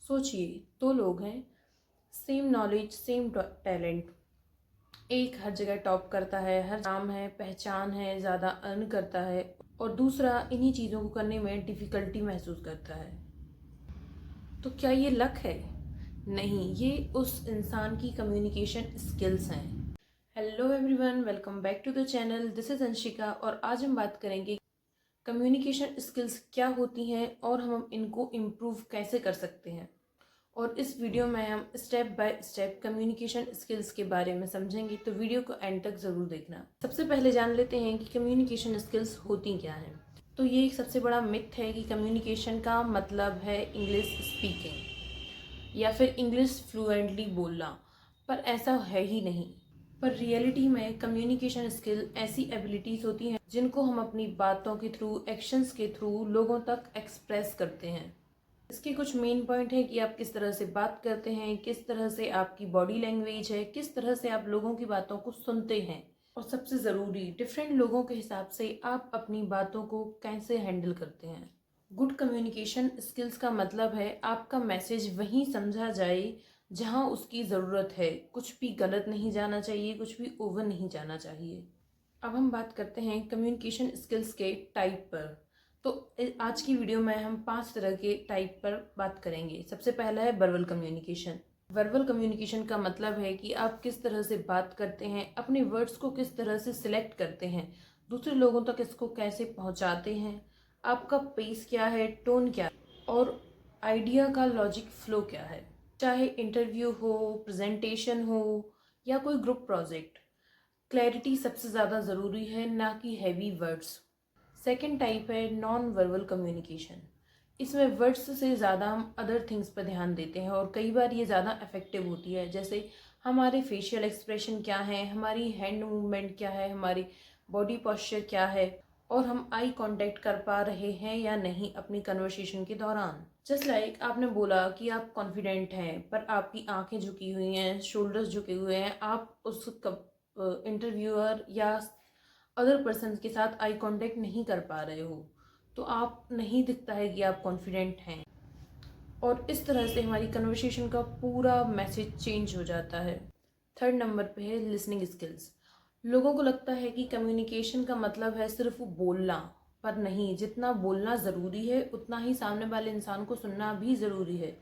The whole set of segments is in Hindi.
सोचिए, दो लोग हैं, सेम नॉलेज सेम टैलेंट। एक हर जगह टॉप करता है, हर नाम है, पहचान है, ज़्यादा अर्न करता है, और दूसरा इन्हीं चीज़ों को करने में डिफ़िकल्टी महसूस करता है। तो क्या ये लक है? नहीं, ये उस इंसान की कम्युनिकेशन स्किल्स हैं। Hello everyone, welcome back to the channel. This is Anshika और आज हम बात करेंगे कम्युनिकेशन स्किल्स क्या होती हैं और हम इनको इम्प्रूव कैसे कर सकते हैं। और इस वीडियो में हम step by step communication skills के बारे में समझेंगे, तो वीडियो को एंड तक ज़रूर देखना। सबसे पहले जान लेते हैं कि कम्युनिकेशन स्किल्स होती क्या हैं। तो ये एक सबसे बड़ा मिथ है कि कम्युनिकेशन का मतलब है इंग्लिश स्पीकिंग या फिर इंग्लिश फ्लुएंटली बोलना, पर ऐसा है ही नहीं। पर रियलिटी में कम्युनिकेशन स्किल ऐसी एबिलिटीज़ होती हैं जिनको हम अपनी बातों के थ्रू, एक्शंस के थ्रू लोगों तक एक्सप्रेस करते हैं। इसके कुछ मेन पॉइंट है कि आप किस तरह से बात करते हैं, किस तरह से आपकी बॉडी लैंग्वेज है, किस तरह से आप लोगों की बातों को सुनते हैं, और सबसे ज़रूरी डिफरेंट लोगों के हिसाब से आप अपनी बातों को कैसे हैंडल करते हैं। गुड कम्युनिकेशन स्किल्स का मतलब है आपका मैसेज वहीं समझा जाए जहां उसकी ज़रूरत है। कुछ भी गलत नहीं जाना चाहिए, कुछ भी ओवर नहीं जाना चाहिए। अब हम बात करते हैं कम्युनिकेशन स्किल्स के टाइप पर। तो आज की वीडियो में हम 5 तरह के टाइप पर बात करेंगे। सबसे पहला है वर्बल कम्युनिकेशन। वर्बल कम्युनिकेशन का मतलब है कि आप किस तरह से बात करते हैं, अपने वर्ड्स को किस तरह से सिलेक्ट करते हैं, दूसरे लोगों तक इसको कैसे पहुंचाते हैं, आपका पेस क्या है, टोन क्या है, और आइडिया का लॉजिक फ्लो क्या है। चाहे इंटरव्यू हो, प्रेजेंटेशन हो या कोई ग्रुप प्रोजेक्ट, क्लैरिटी सबसे ज़्यादा ज़रूरी है, ना कि हैवी वर्ड्स। सेकेंड टाइप है नॉन वर्बल कम्युनिकेशन। इसमें वर्ड्स से ज़्यादा हम अदर थिंग्स पर ध्यान देते हैं और कई बार ये ज़्यादा इफेक्टिव होती है। जैसे हमारे फेशियल एक्सप्रेशन क्या है, हमारी हैंड मूवमेंट क्या है, हमारी बॉडी पोस्चर क्या है, और हम आई कांटेक्ट कर पा रहे हैं या नहीं अपनी कन्वर्सेशन के दौरान। जस्ट लाइक आपने बोला कि आप कॉन्फिडेंट हैं, पर आपकी आंखें झुकी हुई हैं, शोल्डर्स झुके हुए हैं, आप उस इंटरव्यूअर या अदर पर्सन के साथ आई कांटेक्ट नहीं कर पा रहे हो, तो आप नहीं दिखता है कि आप कॉन्फिडेंट हैं, और इस तरह से हमारी कन्वर्सेशन का पूरा मैसेज चेंज हो जाता है। थर्ड नंबर पे है लिसनिंग स्किल्स। लोगों को लगता है कि कम्युनिकेशन का मतलब है सिर्फ बोलना, पर नहीं। जितना बोलना ज़रूरी है उतना ही सामने वाले इंसान को सुनना भी ज़रूरी है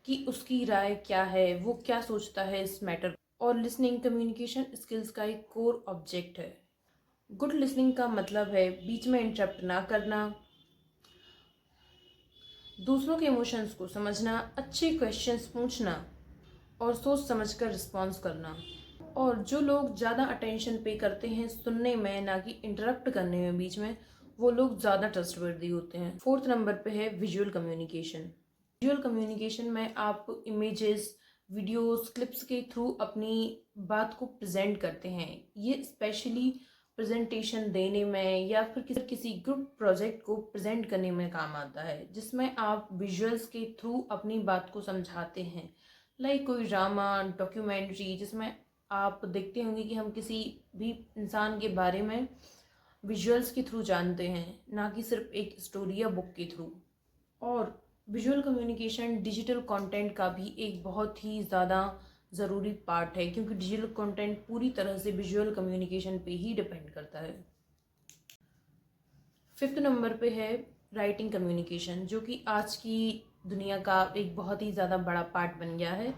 कि उसकी राय क्या है, वो क्या सोचता है इस मैटर। और लिसनिंग कम्युनिकेशन स्किल्स का एक कोर ऑब्जेक्ट है। गुड लिसनिंग का मतलब है बीच में इंटरप्ट ना करना, दूसरों के इमोशंस को समझना, अच्छे क्वेश्चंस पूछना और सोच समझकर रिस्पॉन्स करना। और जो लोग ज़्यादा अटेंशन पे करते हैं सुनने में, ना कि इंटरप्ट करने में बीच में, वो लोग ज़्यादा ट्रस्टवर्दी होते हैं। फोर्थ नंबर पे है विजुअल कम्युनिकेशन। विजुअल कम्युनिकेशन में आप इमेजेस, वीडियोस, क्लिप्स के थ्रू अपनी बात को प्रेजेंट करते हैं। ये स्पेशली प्रेजेंटेशन देने में या फिर किसी ग्रुप प्रोजेक्ट को प्रेजेंट करने में काम आता है, जिसमें आप विजुअल्स के थ्रू अपनी बात को समझाते हैं। लाइक कोई ड्रामा, डॉक्यूमेंट्री, जिसमें आप देखते होंगे कि हम किसी भी इंसान के बारे में विजुअल्स के थ्रू जानते हैं, ना कि सिर्फ एक स्टोरी या बुक के थ्रू। और विजुअल कम्युनिकेशन डिजिटल कंटेंट का भी एक बहुत ही ज़्यादा ज़रूरी पार्ट है, क्योंकि डिजिटल कंटेंट पूरी तरह से विजुअल कम्युनिकेशन पे ही डिपेंड करता है। फिफ्थ नंबर पे है राइटिंग कम्युनिकेशन, जो कि आज की दुनिया का एक बहुत ही ज़्यादा बड़ा पार्ट बन गया है।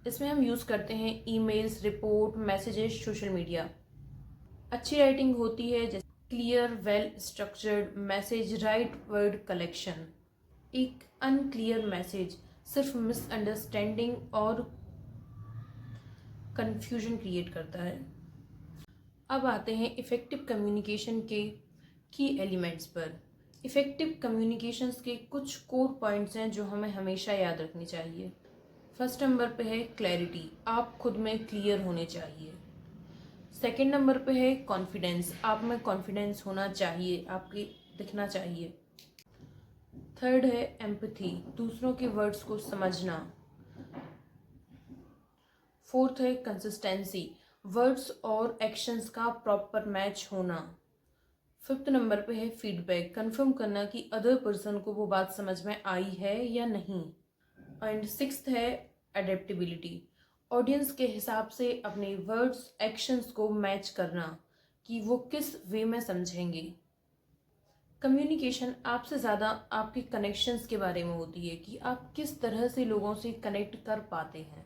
इसमें हम यूज़ करते हैं emails, report, messages, social media. अच्छी राइटिंग होती है जैसे clear, well structured message, right word collection. एक अनक्लियर मैसेज सिर्फ मिसअंडरस्टैंडिंग और कंफ्यूजन क्रिएट करता है। अब आते हैं इफ़ेक्टिव कम्युनिकेशन के की एलिमेंट्स पर। इफ़ेक्टिव कम्युनिकेशंस के कुछ कोर पॉइंट्स हैं जो हमें हमेशा याद रखने चाहिए। फर्स्ट नंबर पे है क्लैरिटी, आप खुद में क्लियर होने चाहिए। सेकंड नंबर पे है कॉन्फिडेंस, आप में कॉन्फिडेंस होना चाहिए, आपके दिखना चाहिए। थर्ड है एम्पैथी, दूसरों के वर्ड्स को समझना। फोर्थ है कंसिस्टेंसी, वर्ड्स और एक्शंस का प्रॉपर मैच होना। फिफ्थ नंबर पे है फीडबैक, कंफर्म करना कि अदर पर्सन को वो बात समझ में आई है या नहीं। एंड सिक्स्थ है अडेप्टेबिलिटी, ऑडियंस के हिसाब से अपने वर्ड्स एक्शंस को मैच करना कि वो किस वे में समझेंगे। कम्युनिकेशन आपसे ज़्यादा आपके कनेक्शंस के बारे में होती है कि आप किस तरह से लोगों से कनेक्ट कर पाते हैं।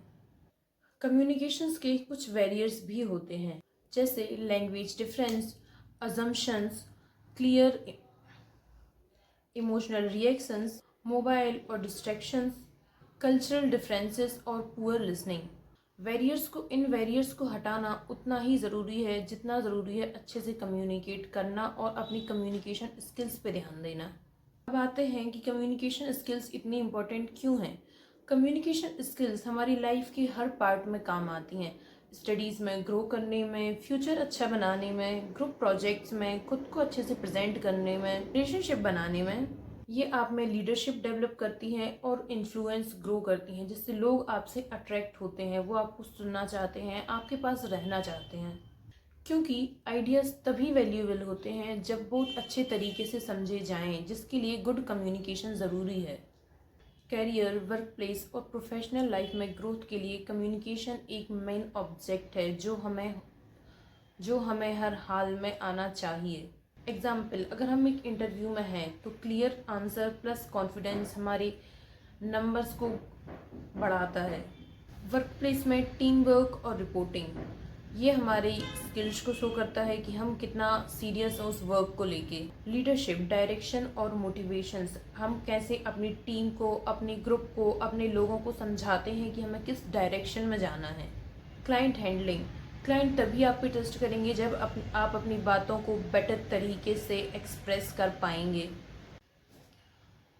कम्युनिकेशंस के कुछ बैरियर्स भी होते हैं, जैसे language difference, assumptions, clear emotional reactions, mobile और डिस्ट्रैक्शंस, कल्चरल डिफरेंसेस और पुअर लिसनिंग। इन बैरियर्स को हटाना उतना ही ज़रूरी है जितना ज़रूरी है अच्छे से कम्युनिकेट करना और अपनी कम्युनिकेशन स्किल्स पे ध्यान देना। अब आते हैं कि कम्युनिकेशन स्किल्स इतनी इम्पोर्टेंट क्यों हैं। कम्युनिकेशन स्किल्स हमारी लाइफ के हर पार्ट में काम आती हैं, स्टडीज़ में ग्रो करने में, फ्यूचर अच्छा बनाने में, ग्रुप प्रोजेक्ट्स में, खुद को अच्छे से प्रेजेंट करने में, रिलेशनशिप बनाने में। ये आप में लीडरशिप डेवलप करती हैं और इन्फ्लुएंस ग्रो करती हैं, जिससे लोग आपसे अट्रैक्ट होते हैं, वो आपको सुनना चाहते हैं, आपके पास रहना चाहते हैं। क्योंकि आइडियाज़ तभी वैल्यूएबल होते हैं जब बहुत अच्छे तरीके से समझे जाएं, जिसके लिए गुड कम्युनिकेशन ज़रूरी है। कैरियर, वर्क प्लेस और प्रोफेशनल लाइफ में ग्रोथ के लिए कम्युनिकेशन एक मेन ऑब्जेक्ट है जो हमें हर हाल में आना चाहिए। एग्जाम्पल, अगर हम एक इंटरव्यू में हैं तो क्लियर आंसर प्लस कॉन्फिडेंस हमारे नंबर्स को बढ़ाता है। वर्क प्लेस में टीम वर्क और रिपोर्टिंग, ये हमारी स्किल्स को शो करता है कि हम कितना सीरियस हैं उस वर्क को लेके। लीडरशिप, डायरेक्शन और मोटिवेशंस, हम कैसे अपनी टीम को, अपने ग्रुप को, अपने लोगों को समझाते हैं कि हमें किस डायरेक्शन में जाना है। क्लाइंट हैंडलिंग, क्लाइंट तभी आप पे ट्रस्ट करेंगे जब आप अपनी बातों को बेटर तरीके से एक्सप्रेस कर पाएंगे।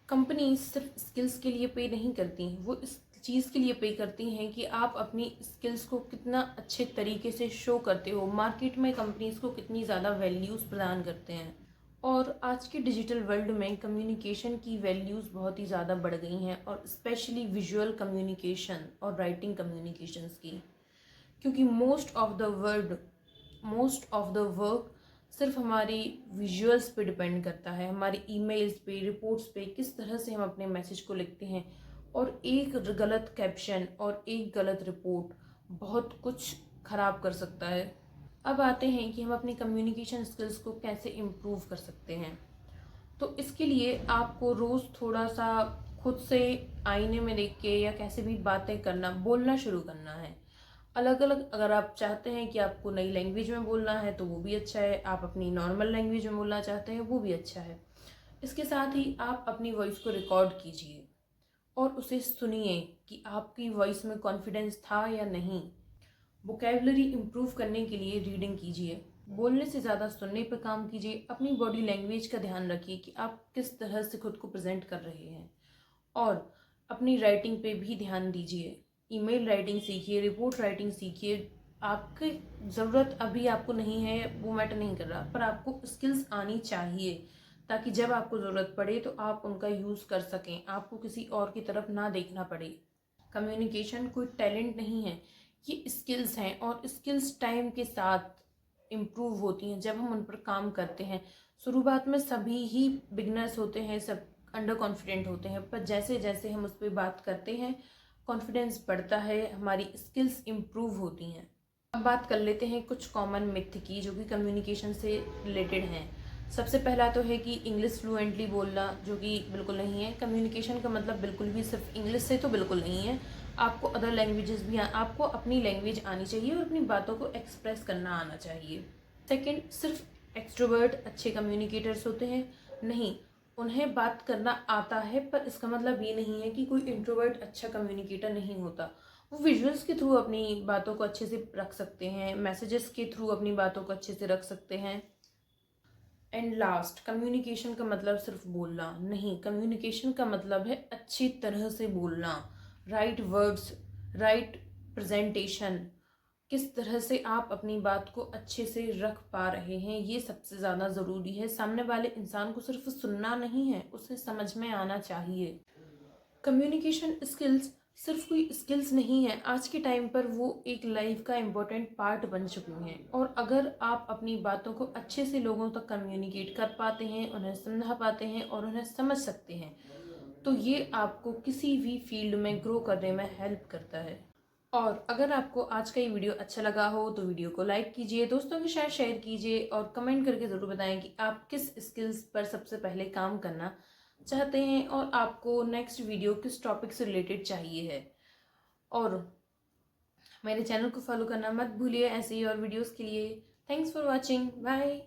कंपनी सिर्फ स्किल्स के लिए पे नहीं करती, वो इस चीज़ के लिए पे करती हैं कि आप अपनी स्किल्स को कितना अच्छे तरीके से शो करते हो, मार्केट में कंपनीज को कितनी ज़्यादा वैल्यूज़ प्रदान करते हैं। और आज के डिजिटल वर्ल्ड में कम्युनिकेशन की वैल्यूज़ बहुत ही ज़्यादा बढ़ गई हैं, और स्पेशली विजुअल कम्युनिकेशन और राइटिंग कम्युनिकेशंस की, क्योंकि मोस्ट ऑफ द वर्क सिर्फ हमारी विजुअल्स पे डिपेंड करता है, हमारी ईमेल्स पे, रिपोर्ट्स पे, किस तरह से हम अपने मैसेज को लिखते हैं। और एक गलत कैप्शन और एक गलत रिपोर्ट बहुत कुछ ख़राब कर सकता है। अब आते हैं कि हम अपनी कम्युनिकेशन स्किल्स को कैसे इम्प्रूव कर सकते हैं। तो इसके लिए आपको रोज़ थोड़ा सा खुद से आईने में देख के या कैसे भी बातें करना, बोलना शुरू करना है। अलग अलग, अगर आप चाहते हैं कि आपको नई लैंग्वेज में बोलना है तो वो भी अच्छा है, आप अपनी नॉर्मल लैंग्वेज में बोलना चाहते हैं वो भी अच्छा है। इसके साथ ही आप अपनी वॉइस को रिकॉर्ड कीजिए और उसे सुनिए कि आपकी वॉइस में कॉन्फिडेंस था या नहीं। वोकैबुलरी इम्प्रूव करने के लिए रीडिंग कीजिए, बोलने से ज़्यादा सुनने पर काम कीजिए। अपनी बॉडी लैंग्वेज का ध्यान रखिए कि आप किस तरह से खुद को प्रेजेंट कर रहे हैं, और अपनी राइटिंग पे भी ध्यान दीजिए। ईमेल राइटिंग सीखिए, रिपोर्ट राइटिंग सीखिए। आपकी ज़रूरत अभी आपको नहीं है वो मैटर नहीं कर रहा, पर आपको स्किल्स आनी चाहिए ताकि जब आपको ज़रूरत पड़े तो आप उनका यूज़ कर सकें, आपको किसी और की तरफ ना देखना पड़े। कम्युनिकेशन कोई टैलेंट नहीं है, ये स्किल्स हैं, और स्किल्स टाइम के साथ इम्प्रूव होती हैं जब हम उन पर काम करते हैं। शुरुआत में सभी ही बिगनर्स होते हैं, सब अंडर कॉन्फिडेंट होते हैं, पर जैसे जैसे हम उस पर बात करते हैं कॉन्फिडेंस बढ़ता है, हमारी स्किल्स इम्प्रूव होती हैं। अब बात कर लेते हैं कुछ कॉमन मिथ की जो कि कम्युनिकेशन से रिलेटेड हैं। सबसे पहला तो है कि इंग्लिश फ्लुएंटली बोलना, जो कि बिल्कुल नहीं है। कम्युनिकेशन का मतलब बिल्कुल भी सिर्फ इंग्लिश से तो बिल्कुल नहीं है। आपको अदर लैंग्वेजेस भी आपको अपनी लैंग्वेज आनी चाहिए और अपनी बातों को एक्सप्रेस करना आना चाहिए। सेकंड, सिर्फ एक्सट्रोवर्ट अच्छे कम्युनिकेटर्स होते हैं? नहीं, उन्हें बात करना आता है, पर इसका मतलब ये नहीं है कि कोई इंट्रोवर्ट अच्छा कम्युनिकेटर नहीं होता। वो विजुअल्स के थ्रू अपनी बातों को अच्छे से रख सकते हैं, मैसेजेस के थ्रू अपनी बातों को अच्छे से रख सकते हैं। एंड लास्ट, कम्युनिकेशन का मतलब सिर्फ बोलना नहीं, कम्युनिकेशन का मतलब है अच्छी तरह से बोलना, राइट वर्ड्स, राइट प्रेजेंटेशन, किस तरह से आप अपनी बात को अच्छे से रख पा रहे हैं, ये सबसे ज़्यादा ज़रूरी है। सामने वाले इंसान को सिर्फ सुनना नहीं है, उसे समझ में आना चाहिए। कम्युनिकेशन स्किल्स सिर्फ कोई स्किल्स नहीं है, आज के टाइम पर वो एक लाइफ का इम्पोर्टेंट पार्ट बन चुकी हैं। और अगर आप अपनी बातों को अच्छे से लोगों तक कम्युनिकेट कर पाते हैं, उन्हें समझा पाते हैं और उन्हें समझ सकते हैं, तो ये आपको किसी भी फील्ड में ग्रो करने में हेल्प करता है। और अगर आपको आज का ये वीडियो अच्छा लगा हो तो वीडियो को लाइक कीजिए, दोस्तों के साथ शेयर कीजिए और कमेंट करके ज़रूर बताएं कि आप किस स्किल्स पर सबसे पहले काम करना चाहते हैं और आपको नेक्स्ट वीडियो किस टॉपिक से रिलेटेड चाहिए है। और मेरे चैनल को फॉलो करना मत भूलिए ऐसे ही और वीडियोस के लिए। Thanks for watching, bye.